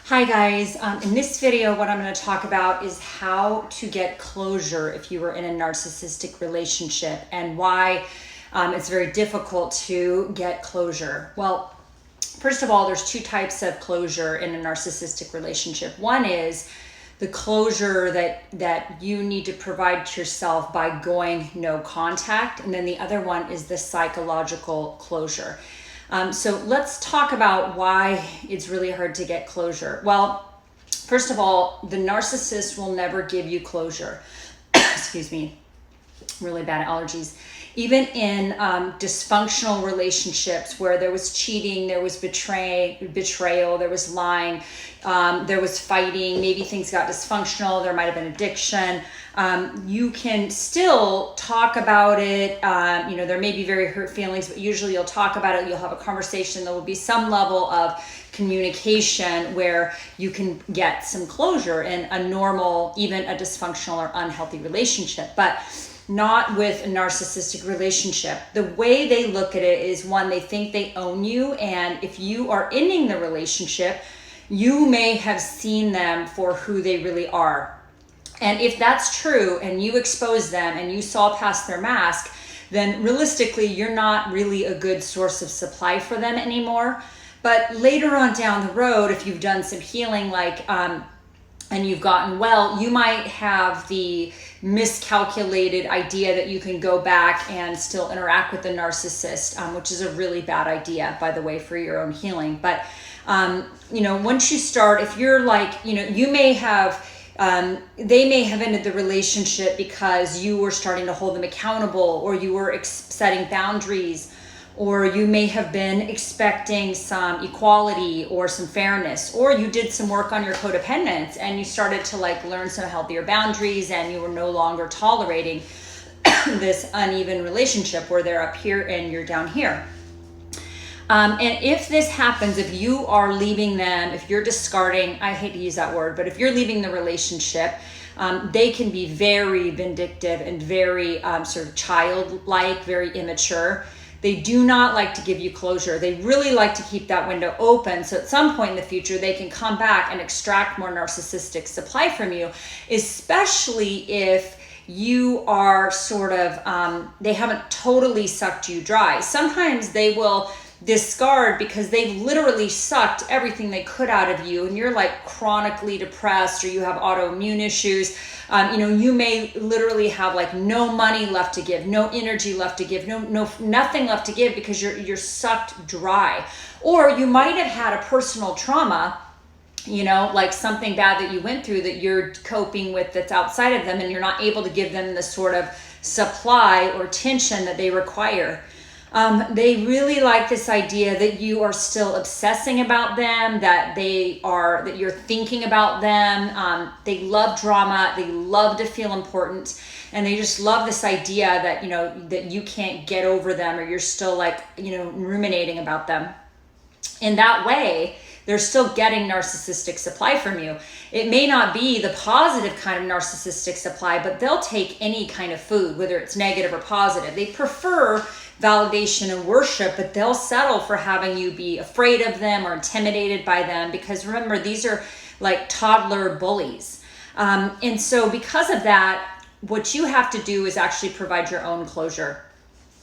Hi guys, in this video what I'm going to talk about is how to get closure if you are in a narcissistic relationship and why it's very difficult to get closure. Well, first of all, there's two types of closure in a narcissistic relationship. One is the closure that you need to provide to yourself by going no contact, and then the other one is the psychological closure. So let's talk about why it's really hard to get closure. Well, first of all, the narcissist will never give you closure. Excuse me, really bad allergies. Even in dysfunctional relationships where there was cheating, there was betrayal, there was lying, there was fighting, maybe things got dysfunctional, there might have been addiction. You can still talk about it. There may be very hurt feelings, but usually you'll talk about it. You'll have a conversation. There will be some level of communication where you can get some closure in a normal, even a dysfunctional or unhealthy relationship. But not with a narcissistic relationship. The way they look at it is, one, they think they own you, and if you are ending the relationship, you may have seen them for who they really are. And if that's true and you expose them and you saw past their mask, then realistically, you're not really a good source of supply for them anymore. But later on down the road, if you've done some healing, and you've gotten well, you might have the miscalculated idea that you can go back and still interact with the narcissist, which is a really bad idea, by the way, for your own healing. But, once you start, if you're you may have, they may have ended the relationship because you were starting to hold them accountable, or you were setting boundaries, or you may have been expecting some equality or some fairness, or you did some work on your codependence and you started to learn some healthier boundaries, and you were no longer tolerating this uneven relationship where they're up here and you're down here. And if this happens, if you are leaving them, if you're discarding, I hate to use that word, but if you're leaving the relationship, they can be very vindictive and very sort of childlike, very immature. They do not like to give you closure. They really like to keep that window open, so at some point in the future, they can come back and extract more narcissistic supply from you, especially if you are sort of, they haven't totally sucked you dry. Sometimes they will discard because they've literally sucked everything they could out of you, and you're chronically depressed, or you have autoimmune issues. You may literally have no money left to give, no energy left to give, nothing left to give, because you're sucked dry. Or you might have had a personal trauma, something bad that you went through that you're coping with that's outside of them, and you're not able to give them the sort of supply or attention that they require. They really like this idea that you are still obsessing about them, that you're thinking about them. They love drama. They love to feel important. And they just love this idea that, that you can't get over them, or you're still ruminating about them. In that way, they're still getting narcissistic supply from you. It may not be the positive kind of narcissistic supply, but they'll take any kind of food, whether it's negative or positive. They prefer validation and worship, but they'll settle for having you be afraid of them or intimidated by them, because remember, these are toddler bullies. And so because of that, what you have to do is actually provide your own closure.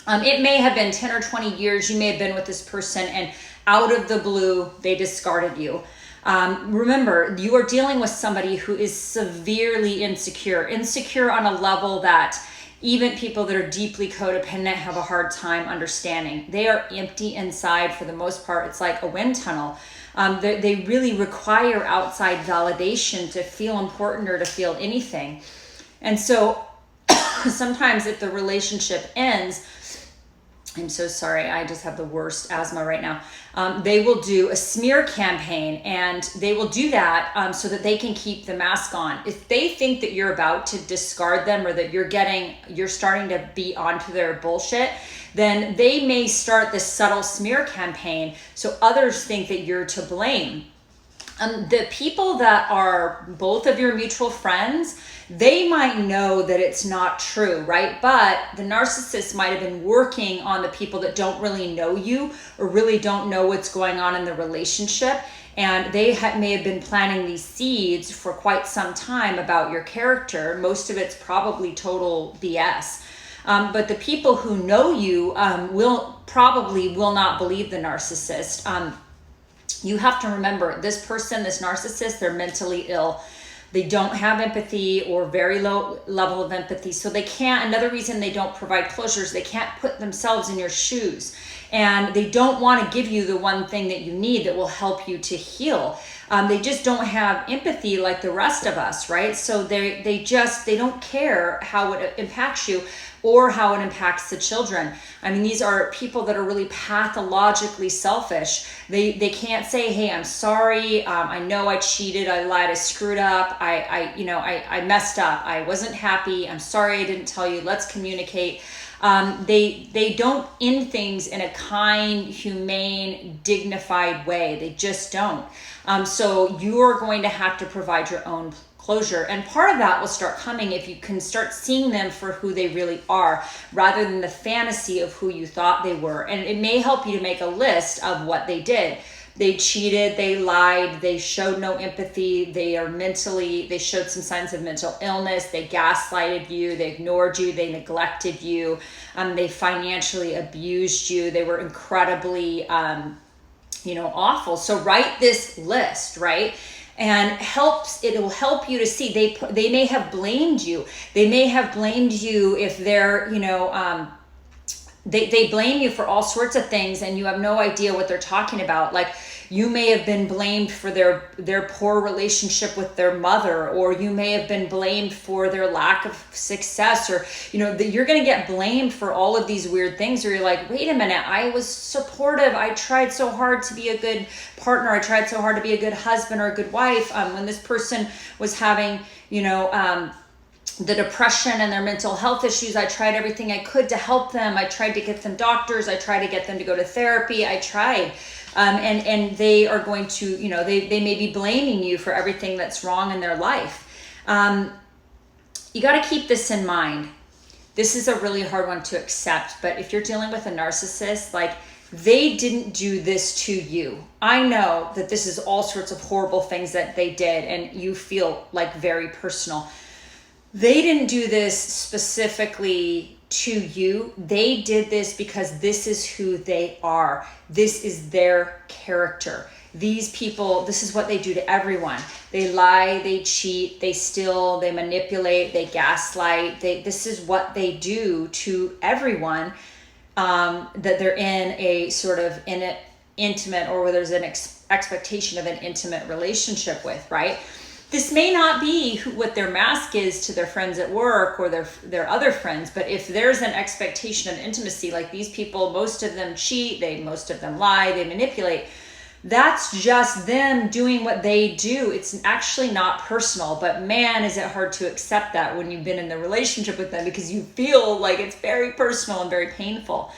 It may have been 10 or 20 years you may have been with this person, and out of the blue, they discarded you. Remember, you are dealing with somebody who is severely insecure on a level that even people that are deeply codependent have a hard time understanding. They are empty inside for the most part. It's like a wind tunnel. They really require outside validation to feel important or to feel anything. And so sometimes if the relationship ends, I'm so sorry, I just have the worst asthma right now. They will do a smear campaign, and they will do that so that they can keep the mask on. If they think that you're about to discard them, or that you're starting to be onto their bullshit, then they may start this subtle smear campaign so others think that you're to blame. The people that are both of your mutual friends, they might know that it's not true, right? But the narcissist might have been working on the people that don't really know you or really don't know what's going on in the relationship. And they may have been planting these seeds for quite some time about your character. Most of it's probably total BS. But the people who know you will not believe the narcissist. You have to remember, this person, this narcissist, they're mentally ill. They don't have empathy or very low level of empathy. So they can't, another reason they don't provide closures, they can't put themselves in your shoes. And they don't want to give you the one thing that you need that will help you to heal. They just don't have empathy like the rest of us, right? So they don't care how it impacts you or how it impacts the children. I mean, these are people that are really pathologically selfish. They can't say, hey, I'm sorry. I know I cheated. I lied. I screwed up. I messed up. I wasn't happy. I'm sorry I didn't tell you. Let's communicate. They don't end things in a kind, humane, dignified way. They just don't. So you're going to have to provide your own closure. And part of that will start coming if you can start seeing them for who they really are, rather than the fantasy of who you thought they were. And it may help you to make a list of what they did. They cheated, they lied, they showed no empathy, they showed some signs of mental illness, they gaslighted you, they ignored you, they neglected you, they financially abused you, they were incredibly, awful. So write this list, right? And it will help you to see, they may have blamed you. They may have blamed you if they're, they blame you for all sorts of things and you have no idea what they're talking about. Like, you may have been blamed for their poor relationship with their mother, or you may have been blamed for their lack of success, or you're going to get blamed for all of these weird things where you're like, wait a minute, I was supportive, I tried so hard to be a good partner, I tried so hard to be a good husband or a good wife. When this person was having the depression and their mental health issues, I tried everything I could to help them. I tried to get them doctors. I tried to get them to go to therapy. I tried. And they are going to, they may be blaming you for everything that's wrong in their life. You got to keep this in mind. This is a really hard one to accept, but if you're dealing with a narcissist, like, they didn't do this to you. I know that this is all sorts of horrible things that they did, and you feel like very personal. They didn't do this specifically to you. They did this because this is who they are. This is their character. These people, this is what they do to everyone. They lie, they cheat, they steal, they manipulate, they gaslight. This is what they do to everyone that they're in a sort of intimate, or where there's an expectation of an intimate relationship with, right? This may not be what their mask is to their friends at work or their other friends, but if there's an expectation of intimacy, like these people, most of them cheat, most of them lie, they manipulate. That's just them doing what they do. It's actually not personal, but man, is it hard to accept that when you've been in the relationship with them, because you feel like it's very personal and very painful.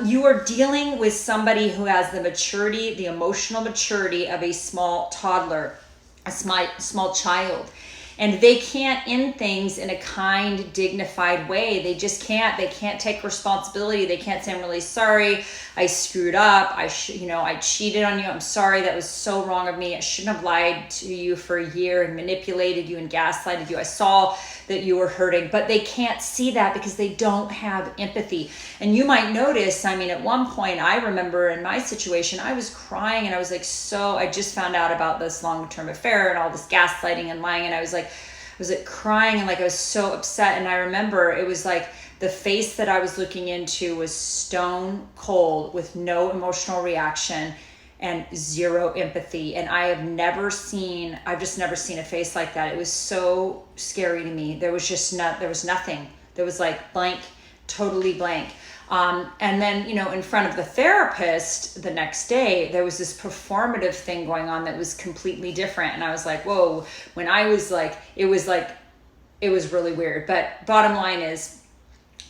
You are dealing with somebody who has the maturity, the emotional maturity of a small toddler, a small child, and they can't end things in a kind, dignified way. They just can't. They can't take responsibility. They can't say, I'm really sorry, I screwed up, I cheated on you, I'm sorry, that was so wrong of me, I shouldn't have lied to you for a year and manipulated you and gaslighted you, I saw that you were hurting. But they can't see that because they don't have empathy. And you might notice, at one point, I remember in my situation, I was crying and I was like, I just found out about this long-term affair and all this gaslighting and lying, and I was crying and I was so upset. And I remember it was like the face that I was looking into was stone cold with no emotional reaction and zero empathy. And I've just never seen a face like that. It was so scary to me. There was nothing. There was blank, totally blank. And then, in front of the therapist the next day, there was this performative thing going on that was completely different. And I was like, whoa, when I was it was really weird. But bottom line is,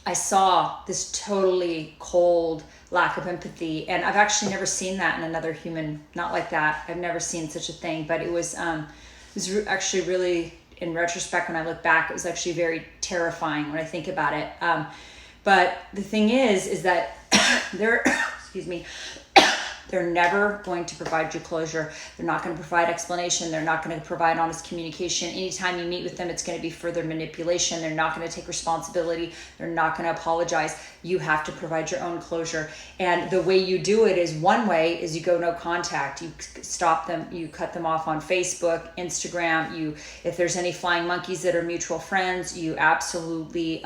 I saw this totally cold, lack of empathy. And I've actually never seen that in another human, not like that. I've never seen such a thing, but it was actually really, in retrospect, when I look back, it was actually very terrifying when I think about it. But the thing is that they're, excuse me, they're never going to provide you closure. They're not going to provide explanation. They're not going to provide honest communication. Anytime you meet with them, it's going to be further manipulation. They're not going to take responsibility. They're not going to apologize. You have to provide your own closure. And the way you do it is, one way is you go no contact. You stop them. You cut them off on Facebook, Instagram. If there's any flying monkeys that are mutual friends, you absolutely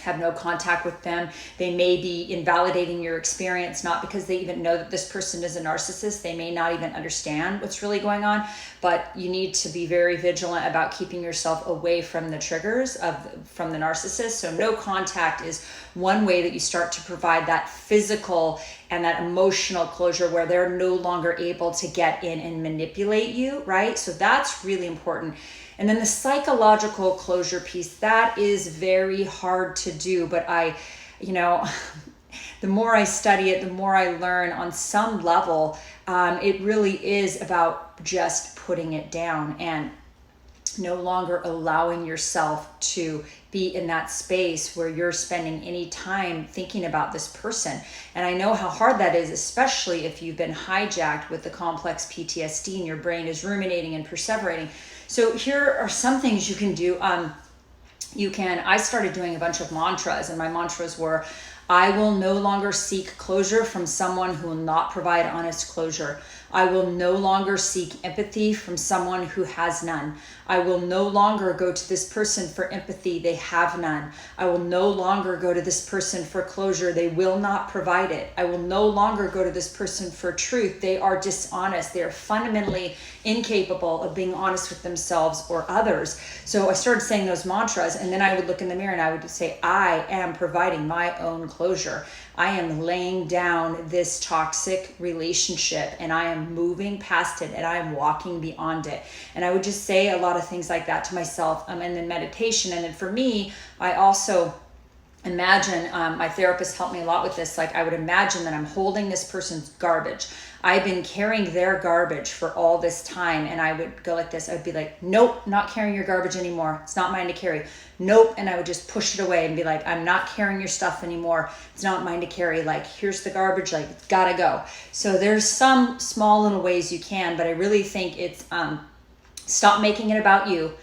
have no contact with them. They may be invalidating your experience, not because they even know that this person is a narcissist. They may not even understand what's really going on, but you need to be very vigilant about keeping yourself away from the triggers from the narcissist. So no contact is one way that you start to provide that physical and that emotional closure where they're no longer able to get in and manipulate you, right? So that's really important. And then the psychological closure piece, that is very hard to do, but the more I study it, the more I learn on some level. It really is about just putting it down and no longer allowing yourself to be in that space where you're spending any time thinking about this person. And I know how hard that is, especially if you've been hijacked with the complex PTSD and your brain is ruminating and perseverating. So here are some things you can do. I started doing a bunch of mantras, and my mantras were, I will no longer seek closure from someone who will not provide honest closure. I will no longer seek empathy from someone who has none. I will no longer go to this person for empathy. They have none. I will no longer go to this person for closure. They will not provide it. I will no longer go to this person for truth. They are dishonest. They are fundamentally incapable of being honest with themselves or others. So I started saying those mantras, and then I would look in the mirror and I would say, I am providing my own closure. I am laying down this toxic relationship and I am moving past it and I am walking beyond it. And I would just say a lot of things like that to myself, and then meditation. And then for me, I also imagine, my therapist helped me a lot with this. Like, I would imagine that I'm holding this person's garbage. I've been carrying their garbage for all this time. And I would go like this. I would be like, nope, not carrying your garbage anymore. It's not mine to carry. Nope. And I would just push it away and be like, I'm not carrying your stuff anymore. It's not mine to carry. Like, here's the garbage, like, gotta go. So there's some small little ways you can, but I really think it's, stop making it about you.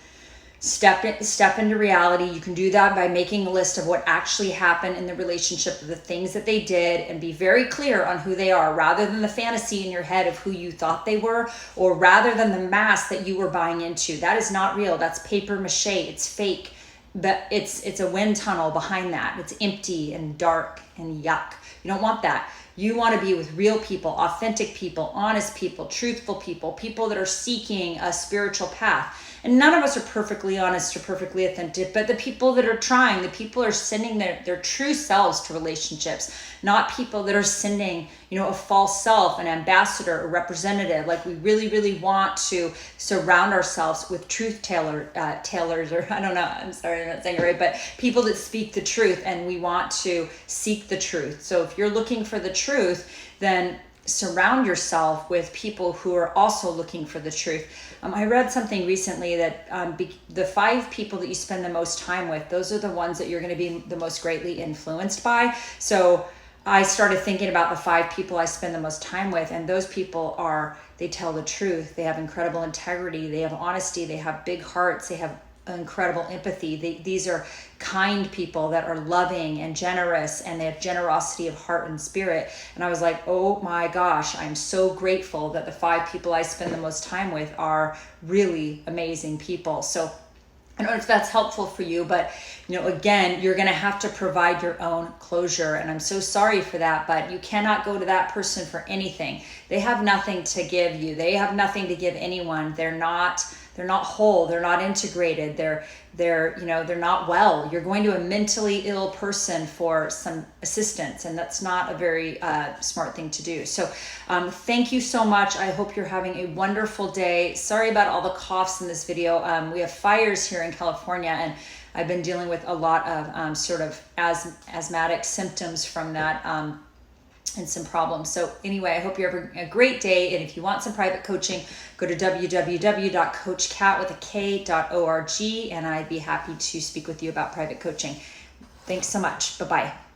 Step into reality. You can do that by making a list of what actually happened in the relationship, the things that they did, and be very clear on who they are, rather than the fantasy in your head of who you thought they were, or rather than the mask that you were buying into. That is not real. That's paper mache. It's fake. But it's a wind tunnel behind that. It's empty and dark and yuck. You don't want that. You want to be with real people, authentic people, honest people, truthful people, people that are seeking a spiritual path. And none of us are perfectly honest or perfectly authentic, but the people that are trying, the people are sending their true selves to relationships, not people that are sending, a false self, an ambassador, a representative. Like, we really, really want to surround ourselves with truth tailors, or I don't know, I'm sorry, I'm not saying it right, but people that speak the truth, and we want to seek the truth. So if you're looking for the truth, then surround yourself with people who are also looking for the truth. I read something recently that the 5 people that you spend the most time with, those are the ones that you're going to be the most greatly influenced by. So I started thinking about the 5 people I spend the most time with, and those people they tell the truth. They have incredible integrity. They have honesty. They have big hearts. They have incredible empathy. These are kind people that are loving and generous, and they have generosity of heart and spirit. And I was like, oh my gosh, I'm so grateful that the 5 people I spend the most time with are really amazing people. So I don't know if that's helpful for you, but again, you're going to have to provide your own closure. And I'm so sorry for that, but you cannot go to that person for anything. They have nothing to give you. They have nothing to give anyone. They're not whole. They're not integrated. They're not well. You're going to a mentally ill person for some assistance, and that's not a very smart thing to do. So thank you so much. I hope you're having a wonderful day. Sorry about all the coughs in this video. We have fires here in California, and I've been dealing with a lot of sort of asthmatic symptoms from that and some problems. So anyway, I hope you're having a great day. And if you want some private coaching, go to www.coachkat.org, and I'd be happy to speak with you about private coaching. Thanks so much. Bye-bye.